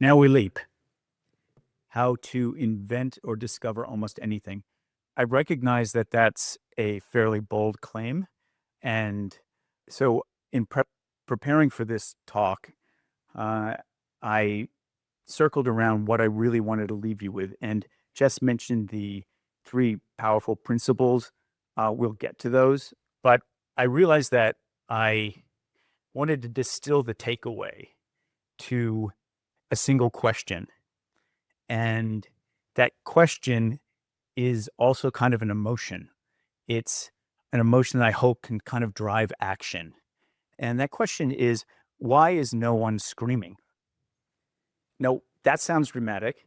Now we leap. How to invent or discover almost anything. I recognize that that's a fairly bold claim. And so, in preparing for this talk, uh, I circled around what I really wanted to leave you with. And Jess mentioned the three powerful principles. We'll get to those. But I realized that I wanted to distill the takeaway to a single question. And that question is also kind of an emotion. It's an emotion that I hope can kind of drive action. And that question is, why is no one screaming? Now, that sounds dramatic.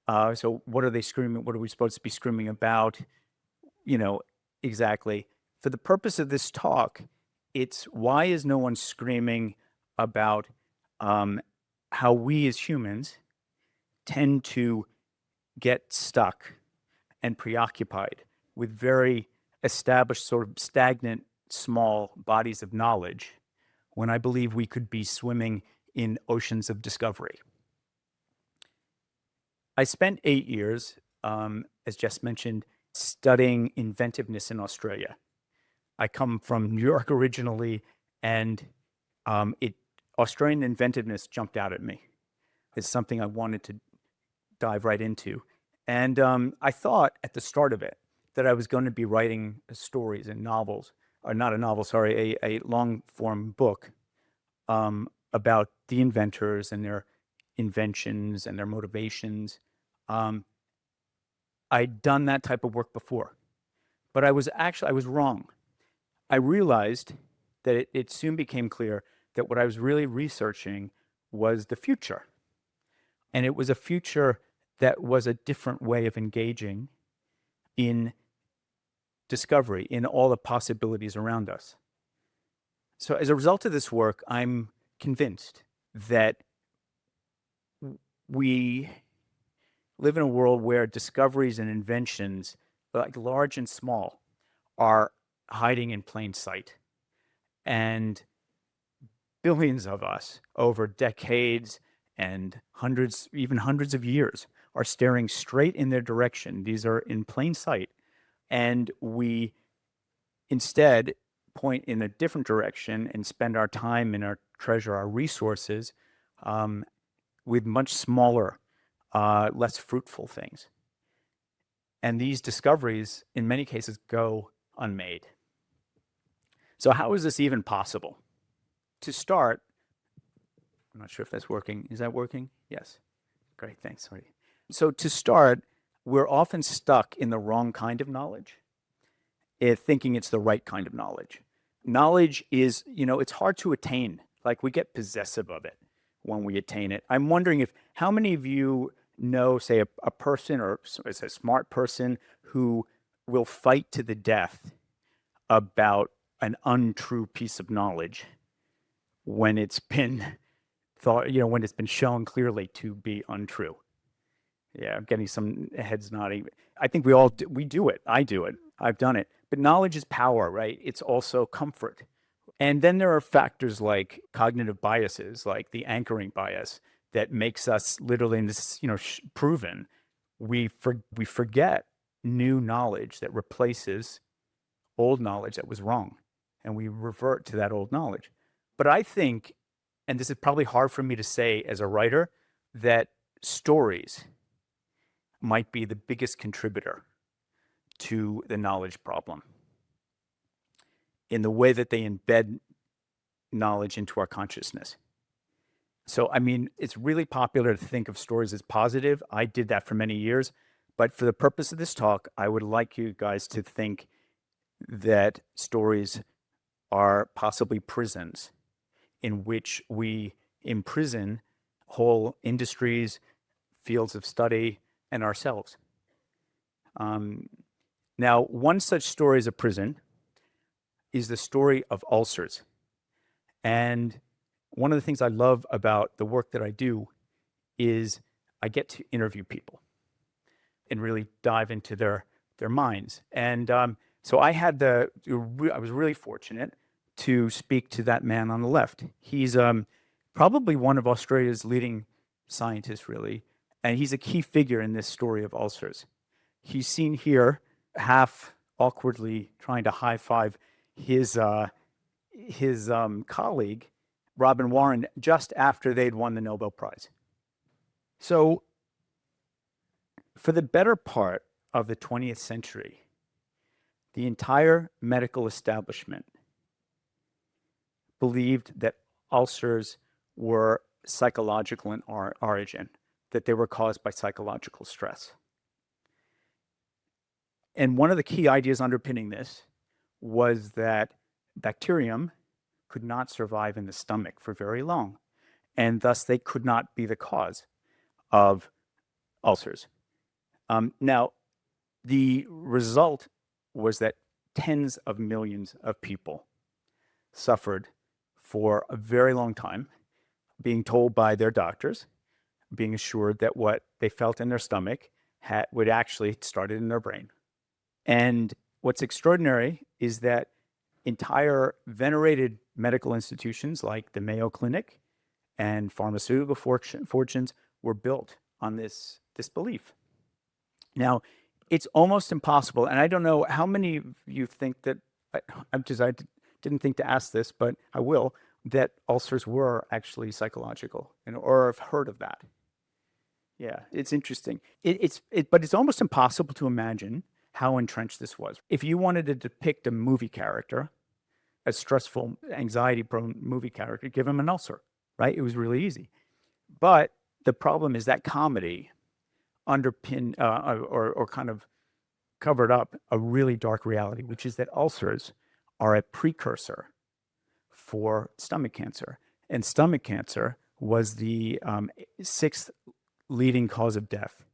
So what are they screaming? What are we supposed to be screaming about? You know, exactly. For the purpose of this talk, it's why is no one screaming about how we as humans tend to get stuck and preoccupied with very established, sort of stagnant, small bodies of knowledge, when I believe we could be swimming in oceans of discovery. I spent 8 years, as Jess mentioned, studying inventiveness in Australia. I come from New York originally, and Australian inventiveness jumped out at me. It's something I wanted to dive right into. And I thought at the start of it that I was going to be writing stories and novels, or not a novel, sorry, a long-form book about the inventors and their inventions and their motivations. I'd done that type of work before, but I was wrong. I realized that it soon became clear that what I was really researching was the future. And it was a future that was a different way of engaging in discovery, in all the possibilities around us. So as a result of this work, I'm convinced that we live in a world where discoveries and inventions, like large and small, are hiding in plain sight. And billions of us over decades and even hundreds of years are staring straight in their direction. These are in plain sight. And we instead point in a different direction and spend our time and our treasure, our resources with much smaller, less fruitful things. And these discoveries, in many cases, go unmade. So how is this even possible? To start, I'm not sure if that's working. Is that working? Yes. Great, thanks. Sorry. So to start, we're often stuck in the wrong kind of knowledge, thinking it's the right kind of knowledge. Knowledge is, it's hard to attain. Like, we get possessive of it when we attain it. I'm wondering how many of you know, say, a person or as a smart person who will fight to the death about an untrue piece of knowledge when it's been thought, when it's been shown clearly to be untrue. Yeah, I'm getting some heads nodding. I think we do it. I do it. I've done it. But knowledge is power, right? It's also comfort. And then there are factors like cognitive biases, like the anchoring bias, that makes us literally, and this is proven, we forget new knowledge that replaces old knowledge that was wrong, and we revert to that old knowledge. But I think, and this is probably hard for me to say as a writer, that stories might be the biggest contributor to the knowledge problem in the way that they embed knowledge into our consciousness. So, I mean, it's really popular to think of stories as positive. I did that for many years. But for the purpose of this talk, I would like you guys to think that stories are possibly prisons in which we imprison whole industries, fields of study, and ourselves. Now, one such story as a prison is the story of ulcers. And one of the things I love about the work that I do is I get to interview people and really dive into their minds. And so I was really fortunate to speak to that man on the left. He's probably one of Australia's leading scientist, really, and he's a key figure in this story of ulcers. He's seen here half awkwardly trying to high five his colleague, Robin Warren, just after they'd won the Nobel Prize. So, for the better part of the 20th century, the entire medical establishment believed that ulcers were psychological in origin, that they were caused by psychological stress. And one of the key ideas underpinning this was that bacterium could not survive in the stomach for very long, and thus they could not be the cause of ulcers. Now, the result was that tens of millions of people suffered for a very long time, being told by their doctors, being assured that what they felt in their stomach would actually started in their brain. And what's extraordinary is that entire venerated medical institutions like the Mayo Clinic and pharmaceutical fortunes were built on this belief. Now, it's almost impossible, and I don't know how many of you think that, I didn't think to ask this, but I will, that ulcers were actually psychological, or have heard of that. Yeah, it's interesting. But it's almost impossible to imagine how entrenched this was. If you wanted to depict a movie character, a stressful, anxiety-prone movie character, give him an ulcer, right? It was really easy. But the problem is that comedy underpinned or kind of covered up a really dark reality, which is that ulcers are a precursor for stomach cancer. And stomach cancer was the sixth leading cause of death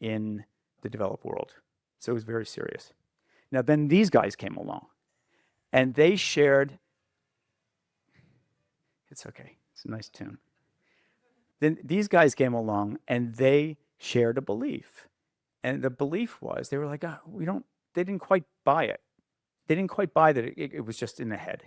in the developed world. So it was very serious. Now, then these guys came along, and they shared, it's okay, it's a nice tune. Then these guys came along, and they shared a belief. And the belief was, they were like, they didn't quite buy it. They didn't quite buy that it was just in the head.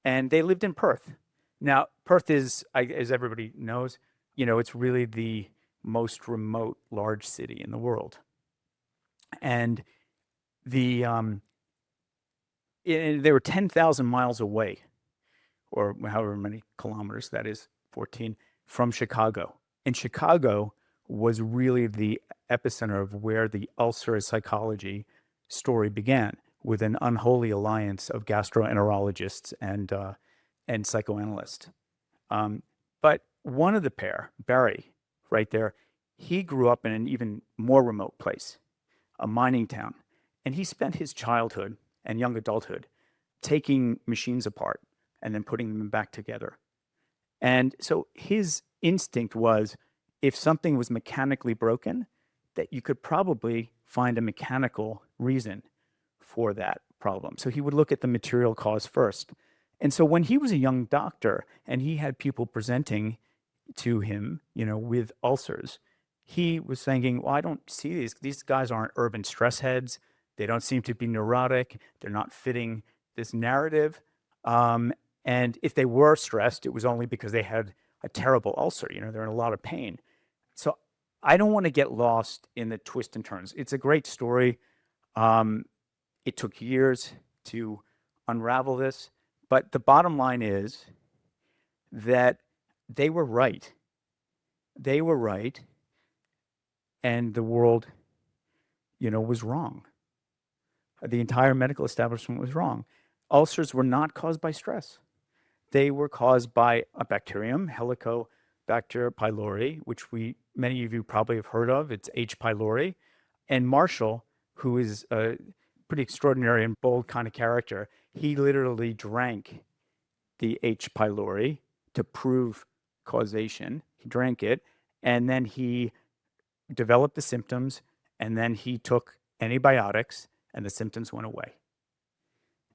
And they lived in Perth. Now, Perth is, as everybody knows, it's really the most remote large city in the world. And they were 10,000 miles away, or however many kilometers that is, 14, from Chicago. And Chicago was really the epicenter of where the ulcer psychology story began, with an unholy alliance of gastroenterologists and psychoanalysts. But one of the pair, Barry, right there, he grew up in an even more remote place, a mining town. And he spent his childhood and young adulthood taking machines apart and then putting them back together. And so his instinct was, if something was mechanically broken, that you could probably find a mechanical reason for that problem. So he would look at the material cause first. And so when he was a young doctor and he had people presenting to him, with ulcers, he was thinking, well, I don't see these guys aren't urban stress heads. They don't seem to be neurotic. They're not fitting this narrative. And if they were stressed, it was only because they had a terrible ulcer. They're in a lot of pain. So I don't want to get lost in the twists and turns. It's a great story. It took years to unravel this. But the bottom line is that they were right. They were right. And the world, was wrong. The entire medical establishment was wrong. Ulcers were not caused by stress. They were caused by a bacterium, Helicobacter pylori, which many of you probably have heard of. It's H. pylori. And Marshall, who is a pretty extraordinary and bold kind of character, he literally drank the H. pylori to prove causation. He drank it, and then he developed the symptoms, and then he took antibiotics, and the symptoms went away.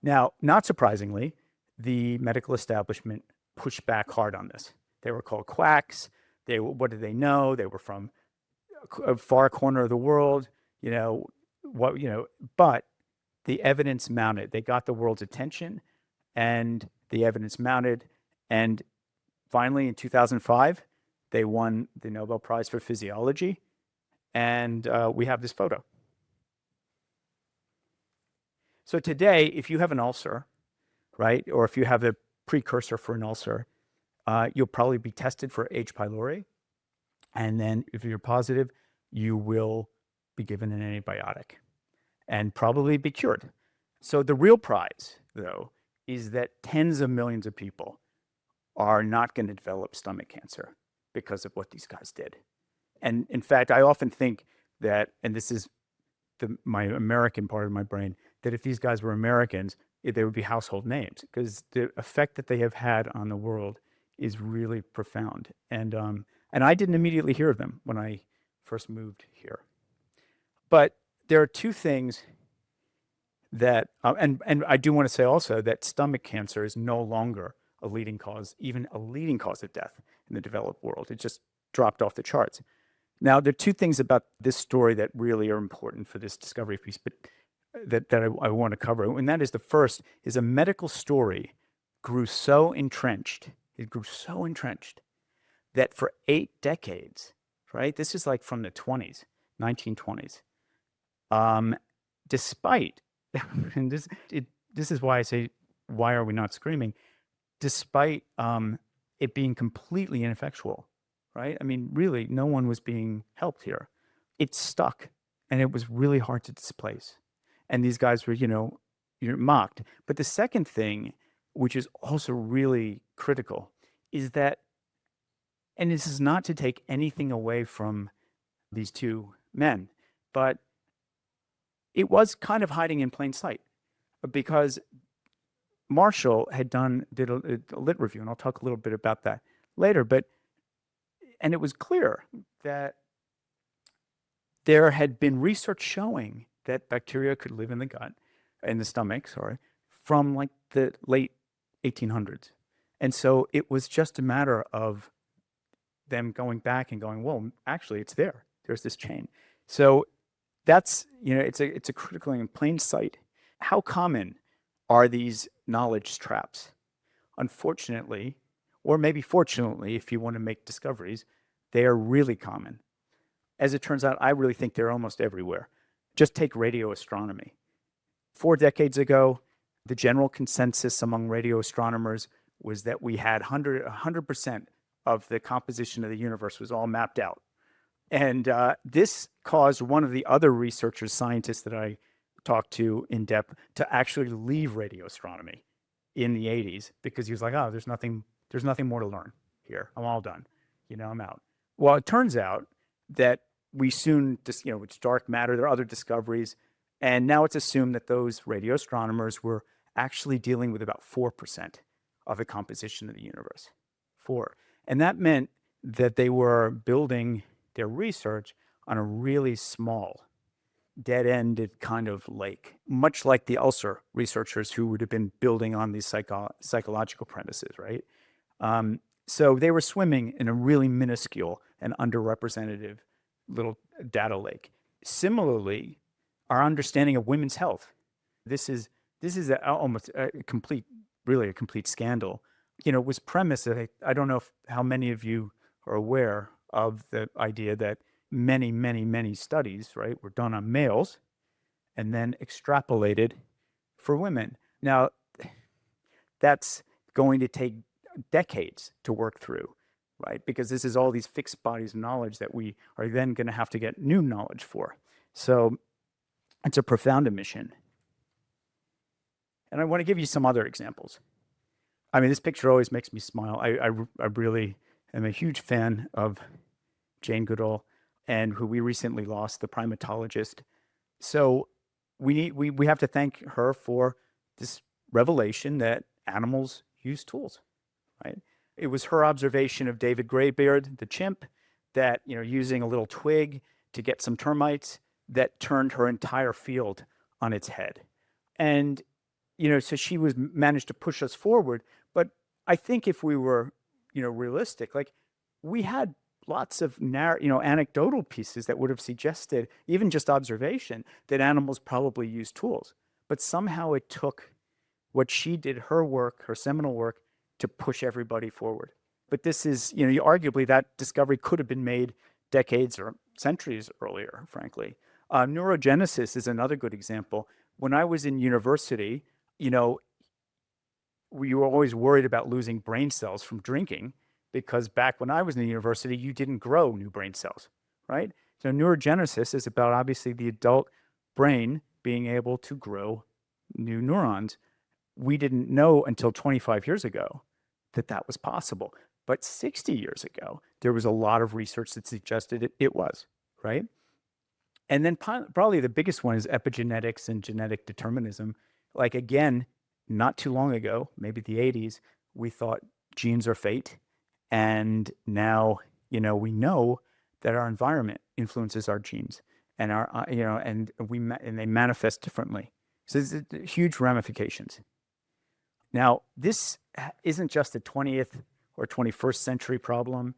Now, not surprisingly, the medical establishment pushed back hard on this. They were called quacks. What did they know? They were from a far corner of the world, but the evidence mounted. They got the world's attention, and the evidence mounted. And finally, in 2005, They won the Nobel Prize for Physiology, and we have this photo. So today, if you have an ulcer, right, or if you have a precursor for an ulcer, you'll probably be tested for H. pylori. And then if you're positive, you will be given an antibiotic and probably be cured. So the real prize, though, is that tens of millions of people are not going to develop stomach cancer because of what these guys did. And in fact, I often think that, and this is my American part of my brain, that if these guys were Americans, they would be household names, because the effect that they have had on the world is really profound. And I didn't immediately hear of them when I first moved here. But there are two things that, and I do want to say also that stomach cancer is no longer a leading cause, even a leading cause of death in the developed world. It just dropped off the charts. Now, there are two things about this story that really are important for this discovery piece, but that I want to cover. And that is, the first is a medical story grew so entrenched. It grew so entrenched that for 8 decades, right? This is like from the 20s, 1920s. Despite, and this is why I say, why are we not screaming? Despite it being completely ineffectual, right? I mean, really, no one was being helped here. It stuck, and it was really hard to displace. And these guys were, mocked. But the second thing, which is also really critical, is that, and this is not to take anything away from these two men, but it was kind of hiding in plain sight, because Marshall did a lit review, and I'll talk a little bit about that later, and it was clear that there had been research showing that bacteria could live in the stomach, from like the late 1800s. And so it was just a matter of them going back and going, well, actually, it's there. There's this chain. So that's, it's a critical in plain sight. How common are these knowledge traps? Unfortunately, or maybe fortunately, if you want to make discoveries, they are really common. As it turns out, I really think they're almost everywhere. Just take radio astronomy. 4 decades ago, the general consensus among radio astronomers was that we had 100% of the composition of the universe was all mapped out. And this caused one of the other researchers, scientists that I talked to in depth, to actually leave radio astronomy in the 80s, because he was like, oh, there's nothing more to learn here. I'm all done. I'm out. Well, it turns out that we soon just, it's dark matter, there are other discoveries, and now it's assumed that those radio astronomers were actually dealing with about 4% of the composition of the universe. 4. And that meant that they were building their research on a really small, dead-ended kind of lake, much like the ulcer researchers who would have been building on these psychological premises, right? So they were swimming in a really minuscule and underrepresented little data lake. Similarly, our understanding of women's health, this is almost a complete scandal, was premised. I don't know how many of you are aware of the idea that many, many, many studies, right, were done on males and then extrapolated for women. Now, that's going to take decades to work through, right? Because this is all these fixed bodies of knowledge that we are then going to have to get new knowledge for. So it's a profound omission. And I want to give you some other examples. I mean, this picture always makes me smile. I really am a huge fan of Jane Goodall, and who we recently lost, the primatologist. So we have to thank her for this revelation that animals use tools, right? It was her observation of David Greybeard, the chimp, that, using a little twig to get some termites, that turned her entire field on its head. And, so she managed to push us forward. But I think if we were, realistic, like, we had lots of anecdotal pieces that would have suggested, even just observation, that animals probably use tools. But somehow it took what she did, her work, her seminal work, to push everybody forward. But this is, arguably that discovery could have been made decades or centuries earlier, frankly. Neurogenesis is another good example. When I was in university, you were always worried about losing brain cells from drinking because back when I was in the university, you didn't grow new brain cells, right? So neurogenesis is about obviously the adult brain being able to grow new neurons. We didn't know until 25 years ago that that was possible. But 60 years ago, there was a lot of research that suggested it was, right? And then probably the biggest one is epigenetics and genetic determinism. Like, again, not too long ago, maybe the 80s, we thought genes are fate. And now, we know that our environment influences our genes and and they manifest differently. So there's huge ramifications. Now, this isn't just a 20th or 21st century problem.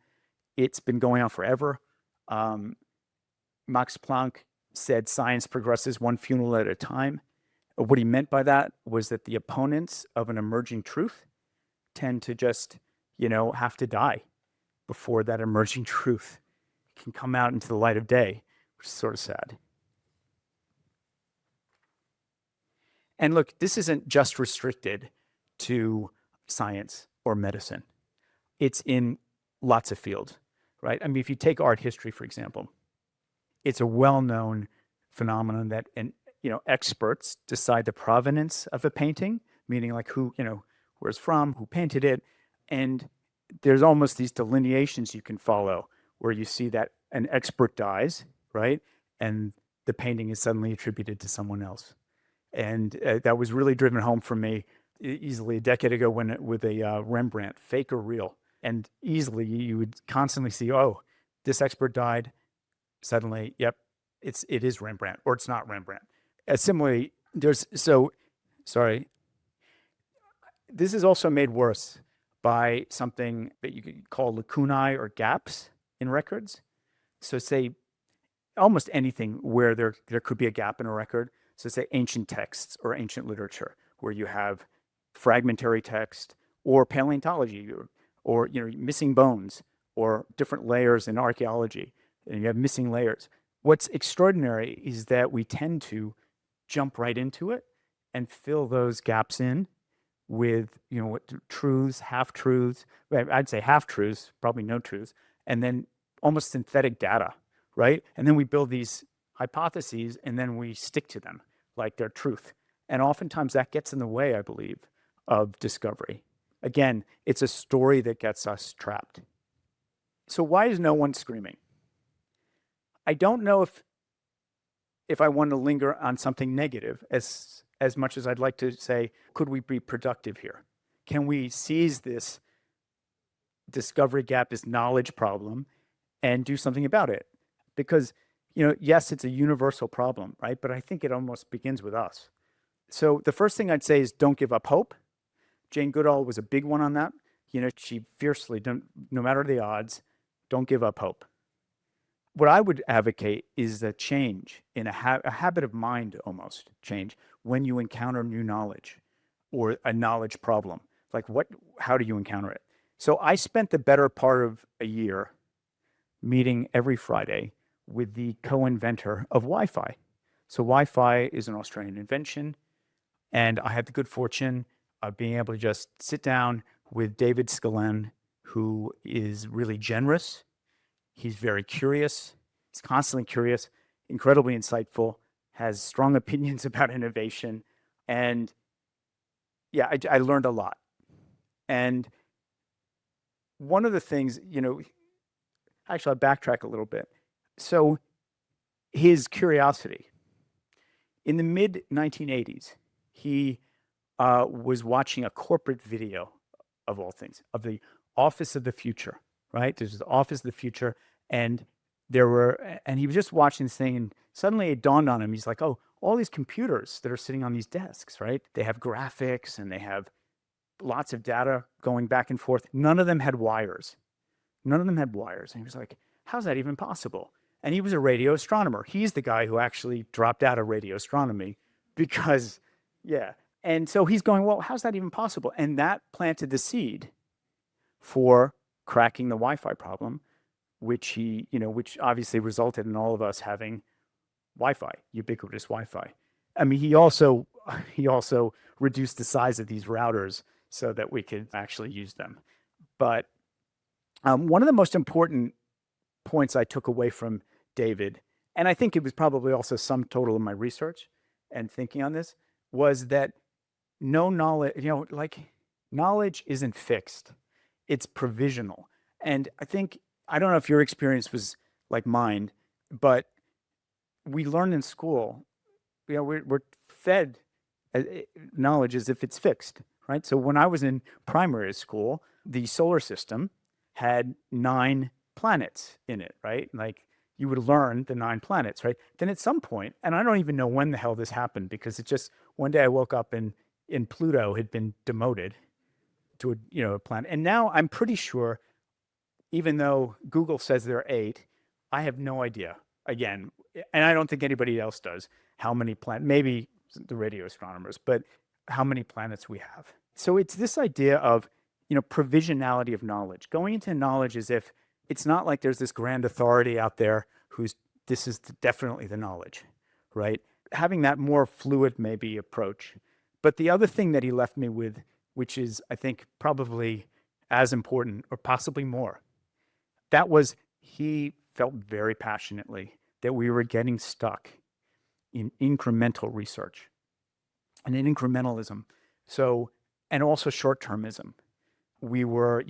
It's been going on forever. Max Planck said science progresses one funeral at a time. What he meant by that was that the opponents of an emerging truth tend to just, have to die before that emerging truth can come out into the light of day, which is sort of sad. And look, this isn't just restricted to science or medicine. It's in lots of fields, right? I mean, if you take art history, for example, it's a well-known phenomenon that, experts decide the provenance of a painting, meaning like who, where it's from, who painted it. And there's almost these delineations you can follow where you see that an expert dies, right? And the painting is suddenly attributed to someone else. And that was really driven home for me easily a decade ago with a Rembrandt, fake or real. And easily you would constantly see, oh, this expert died. Suddenly, yep, it is Rembrandt, or it's not Rembrandt. Similarly, this is also made worse by something that you could call lacunae or gaps in records. So say almost anything where there could be a gap in a record. So say ancient texts or ancient literature where you have fragmentary text or paleontology or missing bones or different layers in archaeology, and you have missing layers. What's extraordinary is that we tend to jump right into it and fill those gaps in with, truths, half-truths. I'd say half-truths, probably no truths, and then almost synthetic data, right? And then we build these hypotheses and then we stick to them like they're truth. And oftentimes that gets in the way, I believe, of discovery. Again, it's a story that gets us trapped. So why is no one screaming? I don't know if I want to linger on something negative as much as I'd like to say, could we be productive here? Can we seize this discovery gap, this knowledge problem, and do something about it? Because, yes, it's a universal problem, right? But I think it almost begins with us. So the first thing I'd say is don't give up hope. Jane Goodall was a big one on that. She fiercely, no matter the odds, don't give up hope. What I would advocate is a change in a habit of mind, almost change when you encounter new knowledge or a knowledge problem. Like how do you encounter it? So I spent the better part of a year meeting every Friday with the co-inventor of Wi-Fi. So Wi-Fi is an Australian invention, and I had the good fortune of being able to just sit down with David Skelen, who is really generous. He's very curious. He's constantly curious, incredibly insightful, has strong opinions about innovation. And yeah, I learned a lot. And one of the things, actually, I'll backtrack a little bit. So his curiosity. In the mid-1980s, he was watching a corporate video, of all things, of the Office of the Future, right? There's the Office of the Future, and he was just watching this thing, and suddenly it dawned on him. He's like, oh, all these computers that are sitting on these desks, right? They have graphics, and they have lots of data going back and forth. None of them had wires. And he was like, how's that even possible? And he was a radio astronomer. He's the guy who actually dropped out of radio astronomy because, yeah. And so he's going, well, how's that even possible? And that planted the seed for cracking the Wi-Fi problem, which which obviously resulted in all of us having Wi-Fi, ubiquitous Wi-Fi. I mean, he also reduced the size of these routers so that we could actually use them. But one of the most important points I took away from David, and I think it was probably also sum total of my research and thinking on this, was that no knowledge, knowledge isn't fixed. It's provisional. And I don't know if your experience was like mine, but we learn in school, we're fed knowledge as if it's fixed, right? So when I was in primary school, the solar system had 9 planets in it, right? Like you would learn the 9 planets, right? Then at some point, and I don't even know when the hell this happened, because it just one day I woke up and Pluto had been demoted to a planet. And now I'm pretty sure, even though Google says there are 8, I have no idea. Again, and I don't think anybody else does, how many planets, maybe the radio astronomers, but how many planets we have. So it's this idea of, provisionality of knowledge. Going into knowledge as if it's not like there's this grand authority out there this is definitely the knowledge, right? Having that more fluid, maybe, approach. But the other thing that he left me with, which is, I think, probably as important or possibly more, that was he felt very passionately that we were getting stuck in incremental research and in incrementalism. So, and also short-termism. We were,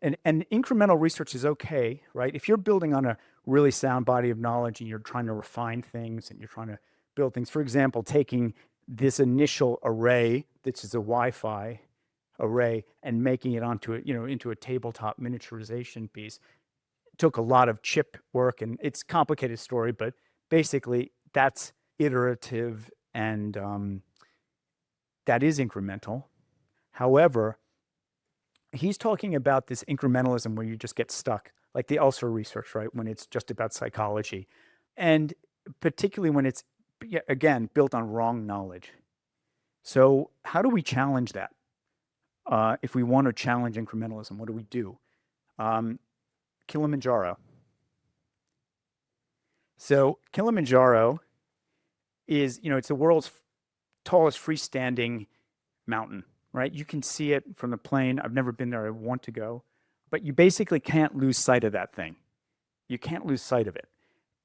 and incremental research is okay, right? If you're building on a really sound body of knowledge and you're trying to refine things and you're trying to build things, for example, taking this initial array, this is a Wi-Fi array, and making it onto into a tabletop miniaturization piece, took a lot of chip work, and it's a complicated story, but basically that's iterative and that is incremental. However, he's talking about this incrementalism where you just get stuck, like the ulcer research, right? When it's just about psychology, and particularly when it's, again, built on wrong knowledge. So how do we challenge that? If we want to challenge incrementalism, what do we do? Kilimanjaro. So Kilimanjaro is, it's the world's tallest freestanding mountain, right? You can see it from the plane. I've never been there. I want to go. But you basically can't lose sight of that thing. You can't lose sight of it.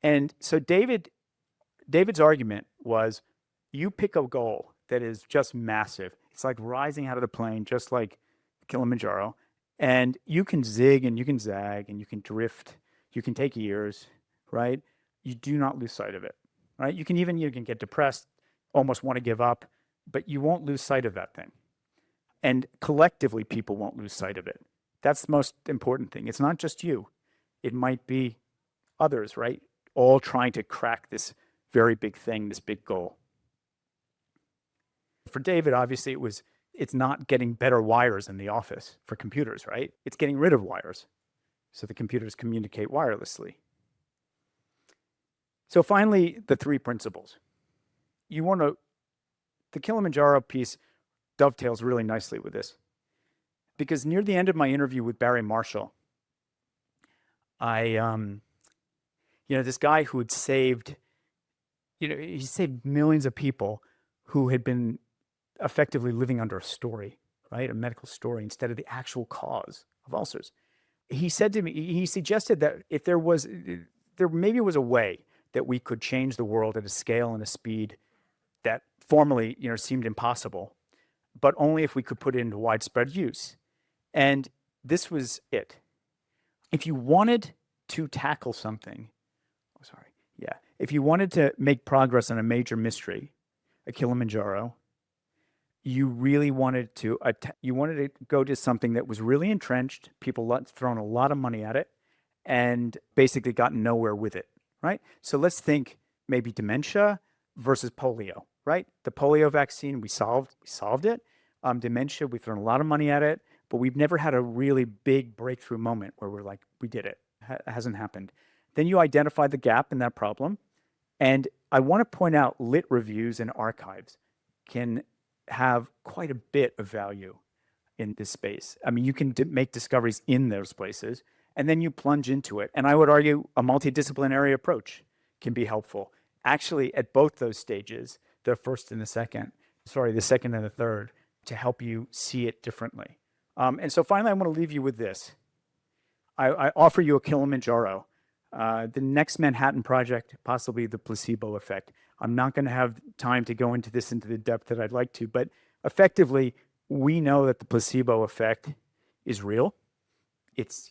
And so David's argument was, you pick a goal that is just massive. It's like rising out of the plane, just like Kilimanjaro. And you can zig and you can zag and you can drift. You can take years, right? You do not lose sight of it, right? You can get depressed, almost want to give up, but you won't lose sight of that thing. And collectively, people won't lose sight of it. That's the most important thing. It's not just you. It might be others, right? All trying to crack this very big thing, this big goal. For David, obviously, it's not getting better wires in the office for computers, right? It's getting rid of wires so the computers communicate wirelessly. So finally, the 3 principles. The Kilimanjaro piece dovetails really nicely with this, because near the end of my interview with Barry Marshall, this guy who had saved, he saved millions of people who had been effectively living under a story, right? A medical story, instead of the actual cause of ulcers. He said to me, he suggested that if there maybe was a way that we could change the world at a scale and a speed that formerly, seemed impossible, but only if we could put it into widespread use. And this was it. If you wanted to tackle something, if you wanted to make progress on a major mystery, a Kilimanjaro, you really wanted to go to something that was really entrenched, people thrown a lot of money at it, and basically gotten nowhere with it, right? So let's think maybe dementia versus polio, right? The polio vaccine, we solved it. Dementia, we've thrown a lot of money at it, but we've never had a really big breakthrough moment where we're like, we did it. It hasn't happened. Then you identify the gap in that problem. And I want to point out lit reviews and archives can have quite a bit of value in this space. I mean, you can make discoveries in those places, and then you plunge into it. And I would argue a multidisciplinary approach can be helpful. Actually, at both those stages, the first and the second, the second and the third, to help you see it differently. And so finally, I want to leave you with this. I offer you a Kilimanjaro. The next Manhattan Project, possibly the placebo effect. I'm not going to have time to go into this into the depth that I'd like to, but effectively, we know that the placebo effect is real. It's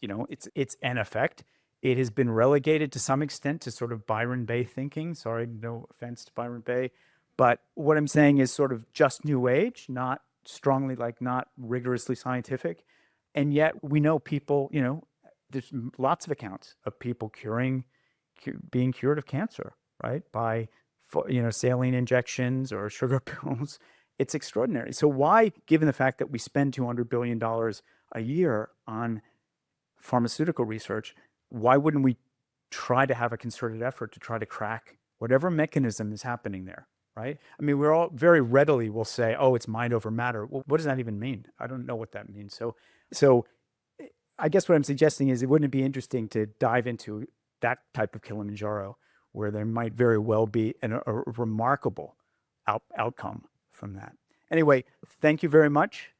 an effect. It has been relegated to some extent to sort of Byron Bay thinking. Sorry, no offense to Byron Bay. But what I'm saying is sort of just new age, not strongly, not rigorously scientific. And yet we know people, there's lots of accounts of people being cured of cancer, right? By, saline injections or sugar pills. It's extraordinary. So why, given the fact that we spend $200 billion a year on pharmaceutical research, why wouldn't we try to have a concerted effort to try to crack whatever mechanism is happening there, right? I mean, we're all very readily will say, oh, it's mind over matter. Well, what does that even mean? I don't know what that means. So I guess what I'm suggesting is, wouldn't it be interesting to dive into that type of Kilimanjaro where there might very well be a remarkable outcome from that. Anyway, thank you very much.